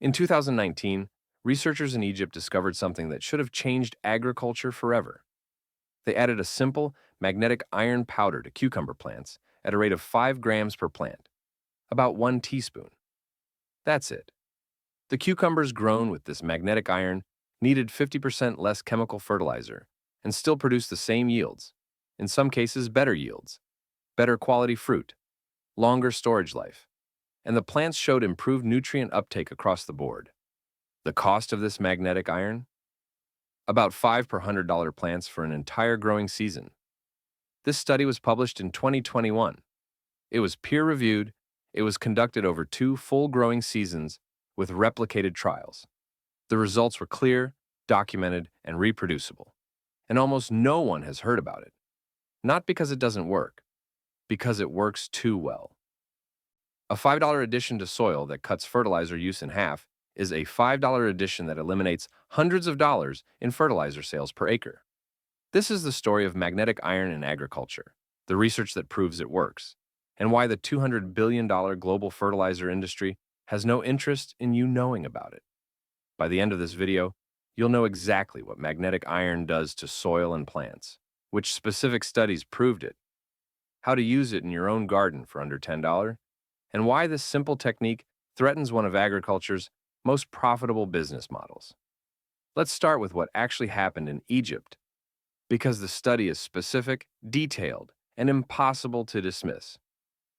In 2019, researchers in Egypt discovered something that should have changed agriculture forever. They added a simple magnetic iron powder to cucumber plants at a rate of 5 grams per plant, about 1 teaspoon. That's it. The cucumbers grown with this magnetic iron needed 50% less chemical fertilizer and still produced the same yields, in some cases better yields, better quality fruit, longer storage life, and the plants showed improved nutrient uptake across the board. The cost of this magnetic iron? About 5 per $100 plants for an entire growing season. This study was published in 2021. It was peer-reviewed, it was conducted over 2 full growing seasons with replicated trials. The results were clear, documented, and reproducible. And almost no one has heard about it. Not because it doesn't work, because it works too well. A $5 addition to soil that cuts fertilizer use in half is a $5 addition that eliminates hundreds of dollars in fertilizer sales per acre. This is the story of magnetic iron in agriculture, the research that proves it works, and why the $200 billion global fertilizer industry has no interest in you knowing about it. By the end of this video, you'll know exactly what magnetic iron does to soil and plants, which specific studies proved it, how to use it in your own garden for under $10, and why this simple technique threatens one of agriculture's most profitable business models. Let's start with what actually happened in Egypt, because the study is specific, detailed, and impossible to dismiss.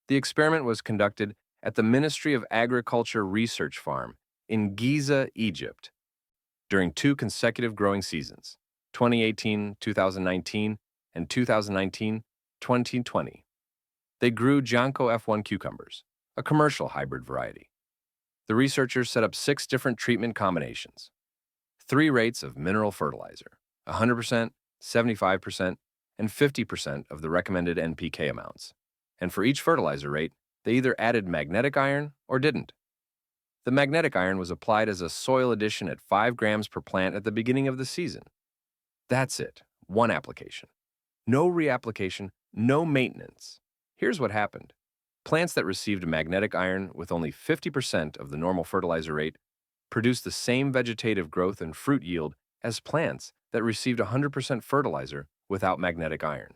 The experiment was conducted at the Ministry of Agriculture Research Farm in Giza, Egypt, during 2 consecutive growing seasons, 2018-2019 and 2019-2020. They grew Janko F1 cucumbers, a commercial hybrid variety. The researchers set up 6 different treatment combinations, 3 rates of mineral fertilizer, 100%, 75%, and 50% of the recommended NPK amounts. And for each fertilizer rate, they either added magnetic iron or didn't. The magnetic iron was applied as a soil addition at 5 grams per plant at the beginning of the season. That's it, 1 application. No reapplication, no maintenance. Here's what happened. Plants that received magnetic iron with only 50% of the normal fertilizer rate produced the same vegetative growth and fruit yield as plants that received 100% fertilizer without magnetic iron.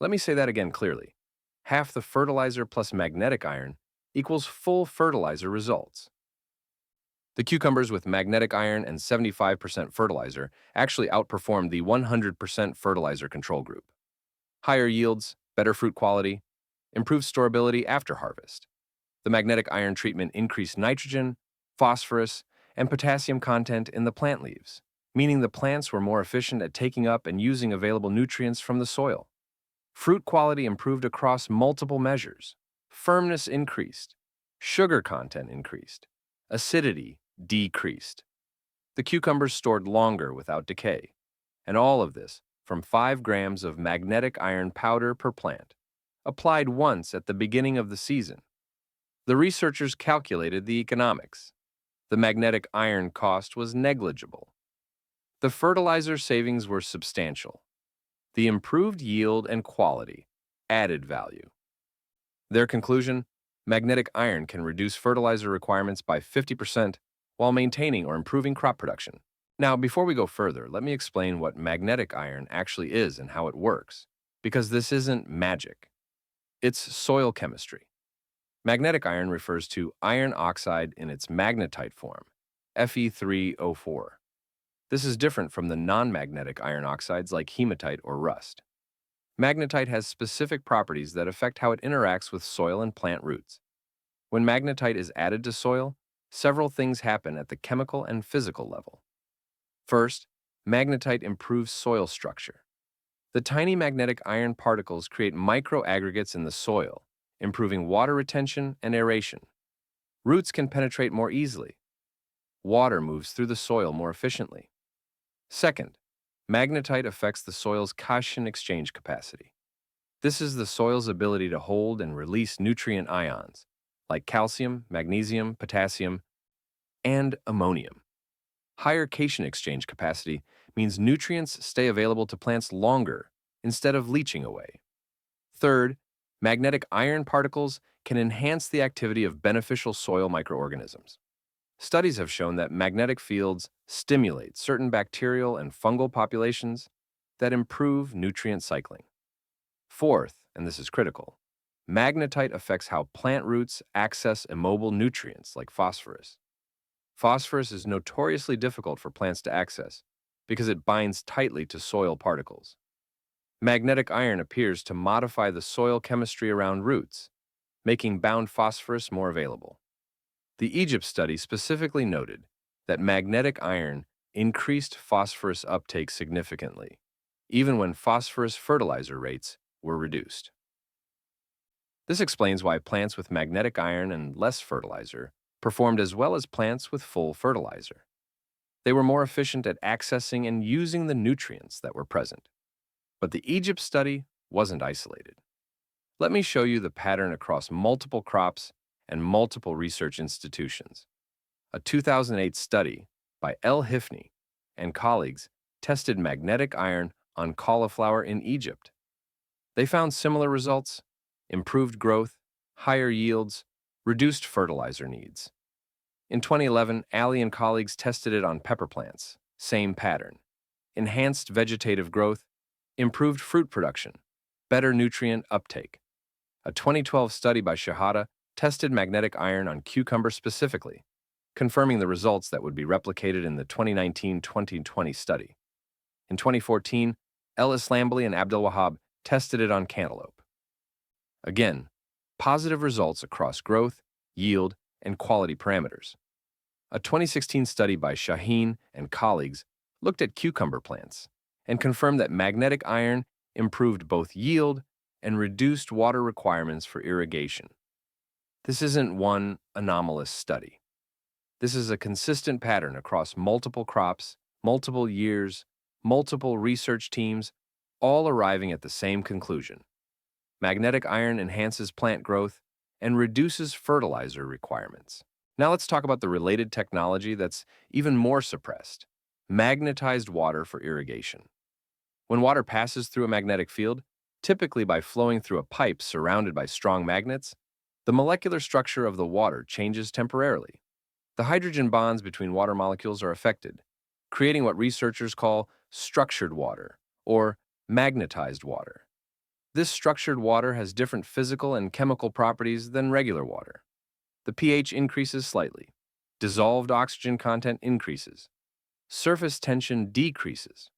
Let me say that again clearly. Half the fertilizer plus magnetic iron equals full fertilizer results. The cucumbers with magnetic iron and 75% fertilizer actually outperformed the 100% fertilizer control group. Higher yields, better fruit quality, improved storability after harvest. The magnetic iron treatment increased nitrogen, phosphorus, and potassium content in the plant leaves, meaning the plants were more efficient at taking up and using available nutrients from the soil. Fruit quality improved across multiple measures. Firmness increased, sugar content increased, acidity decreased. The cucumbers stored longer without decay, and all of this from 5 grams of magnetic iron powder per plant, applied once at the beginning of the season. The researchers calculated the economics. The magnetic iron cost was negligible. The fertilizer savings were substantial. The improved yield and quality added value. Their conclusion: magnetic iron can reduce fertilizer requirements by 50% while maintaining or improving crop production. Now, before we go further, let me explain what magnetic iron actually is and how it works, because this isn't magic. It's soil chemistry. Magnetic iron refers to iron oxide in its magnetite form, Fe3O4. This is different from the non-magnetic iron oxides like hematite or rust. Magnetite has specific properties that affect how it interacts with soil and plant roots. When magnetite is added to soil, several things happen at the chemical and physical level. First, magnetite improves soil structure. The tiny magnetic iron particles create microaggregates in the soil, improving water retention and aeration. Roots can penetrate more easily. Water moves through the soil more efficiently. Second, magnetite affects the soil's cation exchange capacity. This is the soil's ability to hold and release nutrient ions, like calcium, magnesium, potassium, and ammonium. Higher cation exchange capacity means nutrients stay available to plants longer instead of leaching away. Third, magnetic iron particles can enhance the activity of beneficial soil microorganisms. Studies have shown that magnetic fields stimulate certain bacterial and fungal populations that improve nutrient cycling. Fourth, and this is critical, magnetite affects how plant roots access immobile nutrients like phosphorus. Phosphorus is notoriously difficult for plants to access because it binds tightly to soil particles. Magnetic iron appears to modify the soil chemistry around roots, making bound phosphorus more available. The Egypt study specifically noted that magnetic iron increased phosphorus uptake significantly, even when phosphorus fertilizer rates were reduced. This explains why plants with magnetic iron and less fertilizer performed as well as plants with full fertilizer. They were more efficient at accessing and using the nutrients that were present. But the Egypt study wasn't isolated. Let me show you the pattern across multiple crops and multiple research institutions. A 2008 study by L. Hifney and colleagues tested magnetic iron on cauliflower in Egypt. They found similar results: improved growth, higher yields, reduced fertilizer needs. In 2011, Ali and colleagues tested it on pepper plants. Same pattern: enhanced vegetative growth, improved fruit production, better nutrient uptake. A 2012 study by Shahada tested magnetic iron on cucumbers specifically, confirming the results that would be replicated in the 2019-2020 study. In 2014, El Islambli and Abdel Wahab tested it on cantaloupe. Again, positive results across growth, yield, and quality parameters. A 2016 study by Shaheen and colleagues looked at cucumber plants and confirmed that magnetic iron improved both yield and reduced water requirements for irrigation. This isn't one anomalous study. This is a consistent pattern across multiple crops, multiple years, multiple research teams, all arriving at the same conclusion. Magnetic iron enhances plant growth and reduces fertilizer requirements. Now let's talk about the related technology that's even more suppressed: magnetized water for irrigation. When water passes through a magnetic field, typically by flowing through a pipe surrounded by strong magnets, the molecular structure of the water changes temporarily. The hydrogen bonds between water molecules are affected, creating what researchers call structured water or magnetized water. This structured water has different physical and chemical properties than regular water. The pH increases slightly, dissolved oxygen content increases, surface tension decreases,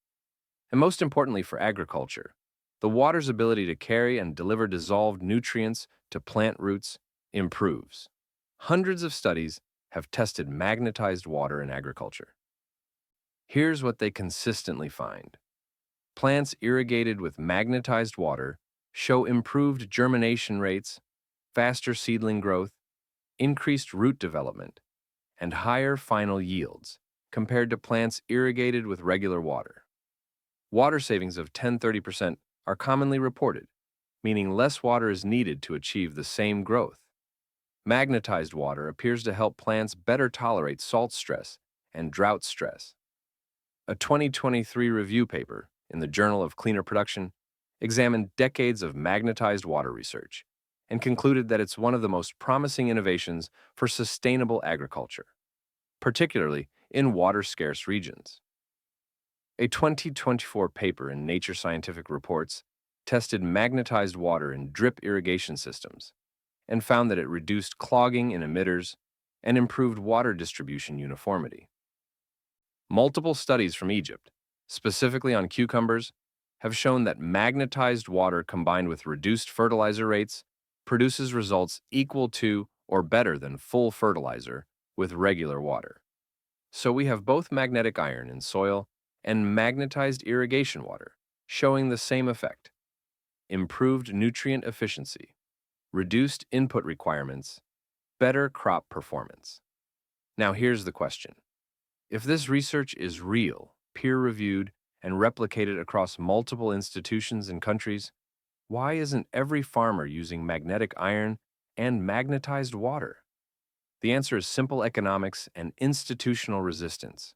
and most importantly for agriculture, the water's ability to carry and deliver dissolved nutrients to plant roots improves. Hundreds of studies have tested magnetized water in agriculture. Here's what they consistently find. Plants irrigated with magnetized water show improved germination rates, faster seedling growth, increased root development, and higher final yields compared to plants irrigated with regular water. Water savings of 10–30% are commonly reported, meaning less water is needed to achieve the same growth. Magnetized water appears to help plants better tolerate salt stress and drought stress. A 2023 review paper in the Journal of Cleaner Production examined decades of magnetized water research and concluded that it's one of the most promising innovations for sustainable agriculture, particularly in water-scarce regions. A 2024 paper in Nature Scientific Reports tested magnetized water in drip irrigation systems and found that it reduced clogging in emitters and improved water distribution uniformity. Multiple studies from Egypt, specifically on cucumbers, have shown that magnetized water combined with reduced fertilizer rates produces results equal to or better than full fertilizer with regular water. So we have both magnetic iron in soil and magnetized irrigation water, showing the same effect: improved nutrient efficiency, reduced input requirements, better crop performance. Now here's the question. If this research is real, peer-reviewed, and replicated across multiple institutions and countries, why isn't every farmer using magnetic iron and magnetized water? The answer is simple economics and institutional resistance.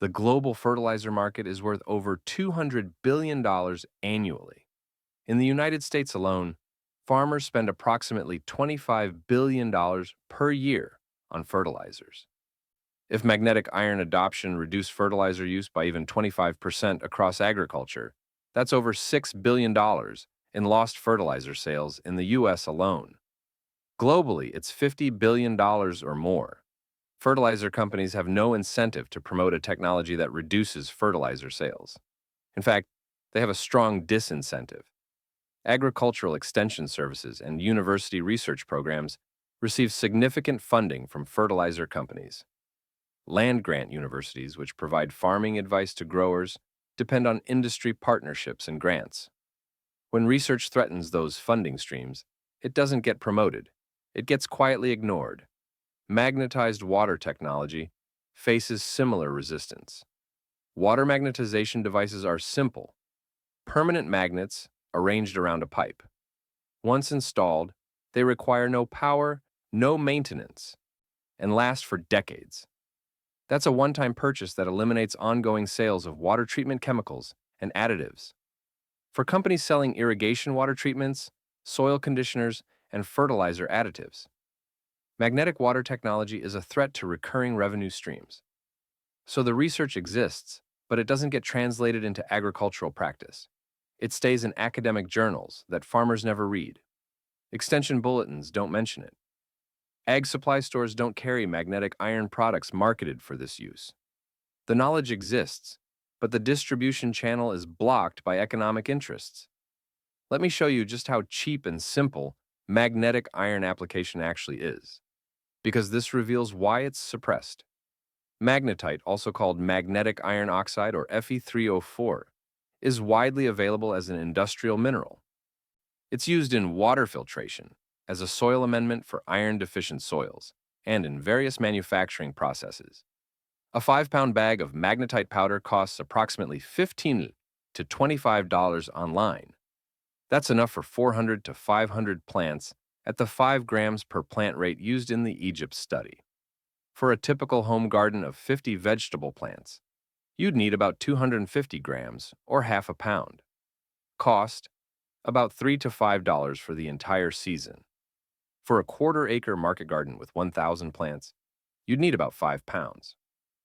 The global fertilizer market is worth over $200 billion annually. In the United States alone, farmers spend approximately $25 billion per year on fertilizers. If magnetic iron adoption reduced fertilizer use by even 25% across agriculture, that's over $6 billion in lost fertilizer sales in the U.S. alone. Globally, it's $50 billion or more. Fertilizer companies have no incentive to promote a technology that reduces fertilizer sales. In fact, they have a strong disincentive. Agricultural extension services and university research programs receive significant funding from fertilizer companies. Land-grant universities, which provide farming advice to growers, depend on industry partnerships and grants. When research threatens those funding streams, it doesn't get promoted. It gets quietly ignored. Magnetized water technology faces similar resistance. Water magnetization devices are simple, permanent magnets arranged around a pipe. Once installed, they require no power, no maintenance, and last for decades. That's a one-time purchase that eliminates ongoing sales of water treatment chemicals and additives. For companies selling irrigation water treatments, soil conditioners, and fertilizer additives, magnetic water technology is a threat to recurring revenue streams. So the research exists, but it doesn't get translated into agricultural practice. It stays in academic journals that farmers never read. Extension bulletins don't mention it. Ag supply stores don't carry magnetic iron products marketed for this use. The knowledge exists, but the distribution channel is blocked by economic interests. Let me show you just how cheap and simple magnetic iron application actually is, because this reveals why it's suppressed. Magnetite, also called magnetic iron oxide or Fe3O4, is widely available as an industrial mineral. It's used in water filtration, as a soil amendment for iron-deficient soils, and in various manufacturing processes. A 5-pound bag of magnetite powder costs approximately $15 to $25 online. That's enough for 400 to 500 plants at the 5 grams per plant rate used in the Egypt study. For a typical home garden of 50 vegetable plants, you'd need about 250 grams, or half a pound. Cost, about $3 to $5 for the entire season. For a quarter-acre market garden with 1,000 plants, you'd need about 5 pounds.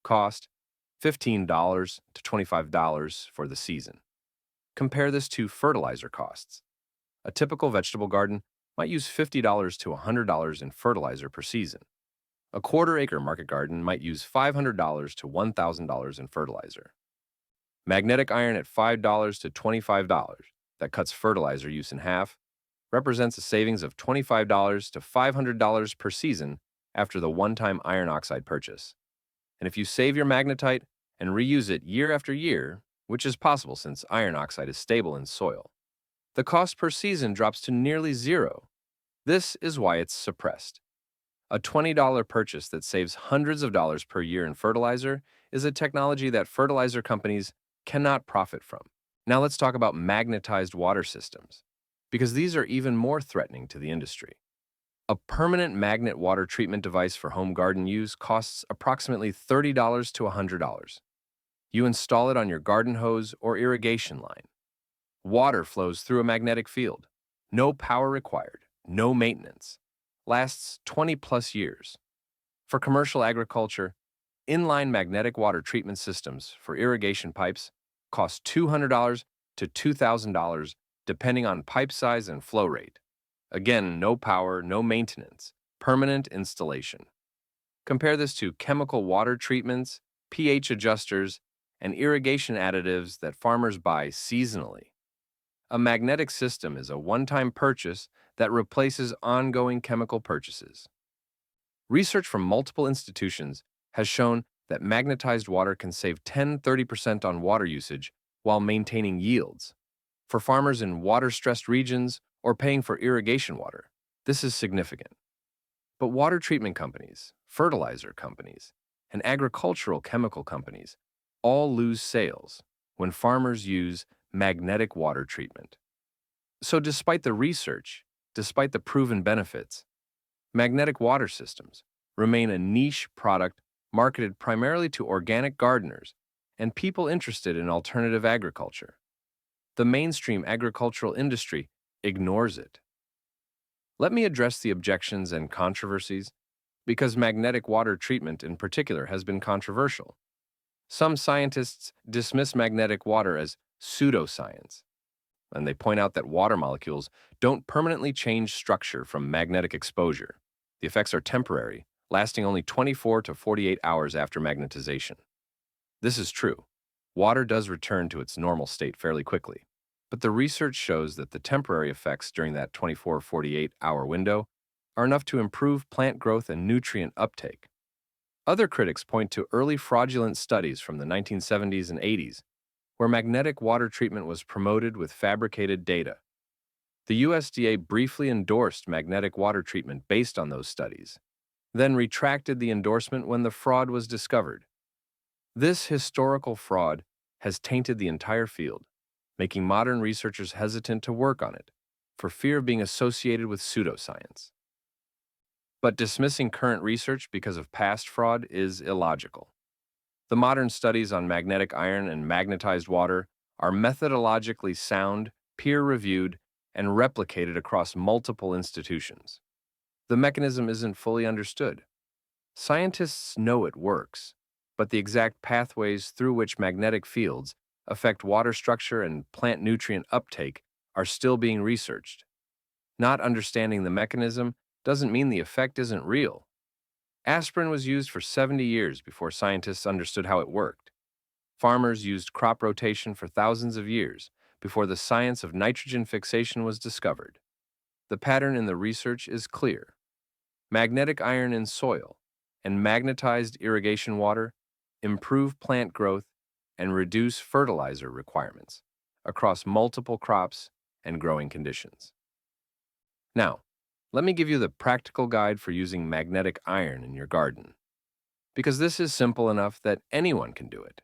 Cost, $15 to $25 for the season. Compare this to fertilizer costs. A typical vegetable garden might use $50 to $100 in fertilizer per season. A quarter-acre market garden might use $500 to $1,000 in fertilizer. Magnetic iron at $5 to $25, that cuts fertilizer use in half, represents a savings of $25 to $500 per season after the one-time iron oxide purchase. And if you save your magnetite and reuse it year after year, which is possible since iron oxide is stable in soil, the cost per season drops to nearly zero. This is why it's suppressed. A $20 purchase that saves hundreds of dollars per year in fertilizer is a technology that fertilizer companies cannot profit from. Now let's talk about magnetized water systems, because these are even more threatening to the industry. A permanent magnet water treatment device for home garden use costs approximately $30 to $100. You install it on your garden hose or irrigation line. Water flows through a magnetic field. No power required, no maintenance. Lasts 20-plus years. For commercial agriculture, inline magnetic water treatment systems for irrigation pipes cost $200 to $2,000 depending on pipe size and flow rate. Again, no power, no maintenance, permanent installation. Compare this to chemical water treatments, pH adjusters, and irrigation additives that farmers buy seasonally. A magnetic system is a one-time purchase that replaces ongoing chemical purchases. Research from multiple institutions has shown that magnetized water can save 10–30% on water usage while maintaining yields. For farmers in water-stressed regions or paying for irrigation water, this is significant. But water treatment companies, fertilizer companies, and agricultural chemical companies all lose sales when farmers use magnetic water treatment. So despite the research, despite the proven benefits, magnetic water systems remain a niche product marketed primarily to organic gardeners and people interested in alternative agriculture. The mainstream agricultural industry ignores it. Let me address the objections and controversies, Because magnetic water treatment in particular has been controversial. Some scientists dismiss magnetic water as pseudoscience, and they point out that water molecules don't permanently change structure from magnetic exposure. The effects are temporary, lasting only 24 to 48 hours after magnetization. This is true. Water does return to its normal state fairly quickly, but the research shows that the temporary effects during that 24-48-hour window are enough to improve plant growth and nutrient uptake. Other critics point to early fraudulent studies from the 1970s and 80s, where magnetic water treatment was promoted with fabricated data. The USDA briefly endorsed magnetic water treatment based on those studies, then retracted the endorsement when the fraud was discovered. This historical fraud has tainted the entire field, making modern researchers hesitant to work on it, for fear of being associated with pseudoscience. But dismissing current research because of past fraud is illogical. The modern studies on magnetic iron and magnetized water are methodologically sound, peer-reviewed, and replicated across multiple institutions. The mechanism isn't fully understood. Scientists know it works, but the exact pathways through which magnetic fields affect water structure and plant nutrient uptake are still being researched. Not understanding the mechanism doesn't mean the effect isn't real. Aspirin was used for 70 years before scientists understood how it worked. Farmers used crop rotation for thousands of years before the science of nitrogen fixation was discovered. The pattern in the research is clear. Magnetic iron in soil and magnetized irrigation water improve plant growth and reduce fertilizer requirements across multiple crops and growing conditions. Now, let me give you the practical guide for using magnetic iron in your garden, because this is simple enough that anyone can do it.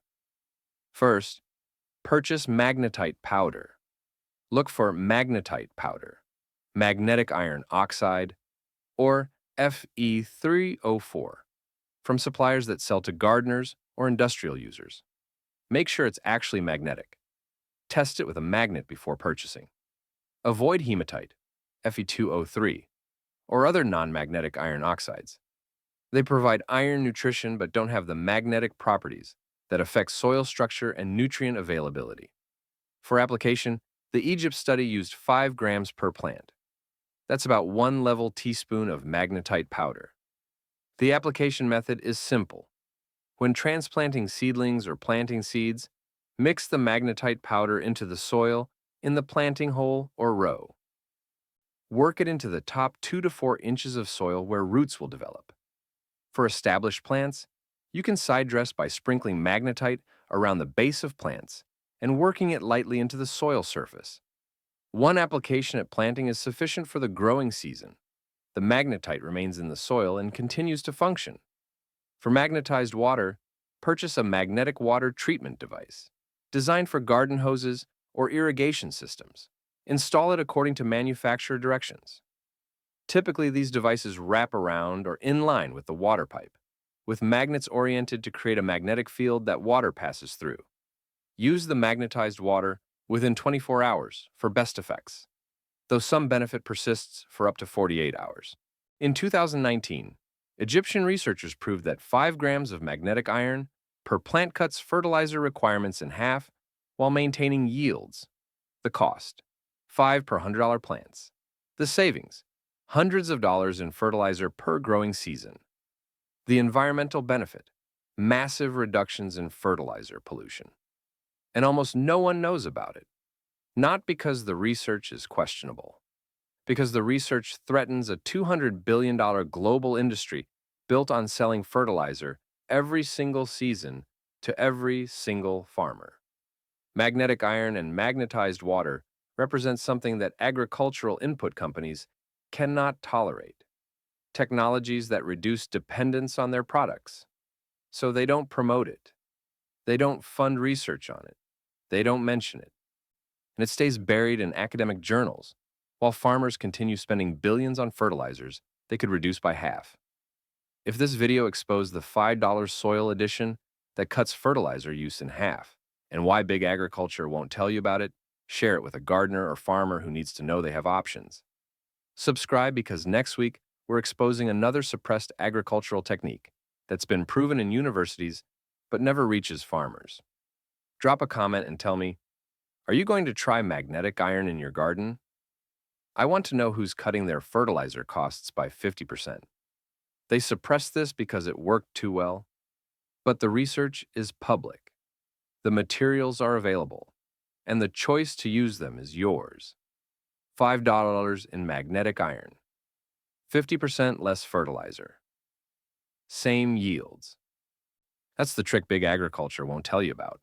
First, purchase magnetite powder. Look for magnetite powder, magnetic iron oxide, or Fe3O4 from suppliers that sell to gardeners or industrial users. Make sure it's actually magnetic. Test it with a magnet before purchasing. Avoid hematite, Fe2O3, or other non-magnetic iron oxides. They provide iron nutrition but don't have the magnetic properties that affect soil structure and nutrient availability. For application, the Egypt study used 5 grams per plant. That's about 1 level teaspoon of magnetite powder. The application method is simple. When transplanting seedlings or planting seeds, mix the magnetite powder into the soil in the planting hole or row. Work it into the top 2 to 4 inches of soil where roots will develop. For established plants, you can side dress by sprinkling magnetite around the base of plants and working it lightly into the soil surface. One application at planting is sufficient for the growing season. The magnetite remains in the soil and continues to function. For magnetized water, purchase a magnetic water treatment device designed for garden hoses or irrigation systems. Install it according to manufacturer directions. Typically, these devices wrap around or in line with the water pipe, with magnets oriented to create a magnetic field that water passes through. Use the magnetized water within 24 hours for best effects, though some benefit persists for up to 48 hours. In 2019, Egyptian researchers proved that 5 grams of magnetic iron per plant cuts fertilizer requirements in half while maintaining yields. The cost, $5 per $100 plants. The savings, hundreds of dollars in fertilizer per growing season. The environmental benefit, massive reductions in fertilizer pollution. And almost no one knows about it. Not because the research is questionable, because the research threatens a $200 billion global industry built on selling fertilizer every single season to every single farmer. Magnetic iron and magnetized water represent something that agricultural input companies cannot tolerate. Technologies that reduce dependence on their products. So they don't promote it. They don't fund research on it. They don't mention it. And it stays buried in academic journals, while farmers continue spending billions on fertilizers they could reduce by half. If this video exposed the $5 soil addition that cuts fertilizer use in half, and why big agriculture won't tell you about it, share it with a gardener or farmer who needs to know they have options. Subscribe because next week, we're exposing another suppressed agricultural technique that's been proven in universities but never reaches farmers. Drop a comment and tell me, are you going to try magnetic iron in your garden? I want to know who's cutting their fertilizer costs by 50%. They suppressed this because it worked too well, but the research is public. The materials are available, and the choice to use them is yours. $5 in magnetic iron, 50% less fertilizer, same yields. That's the trick big agriculture won't tell you about.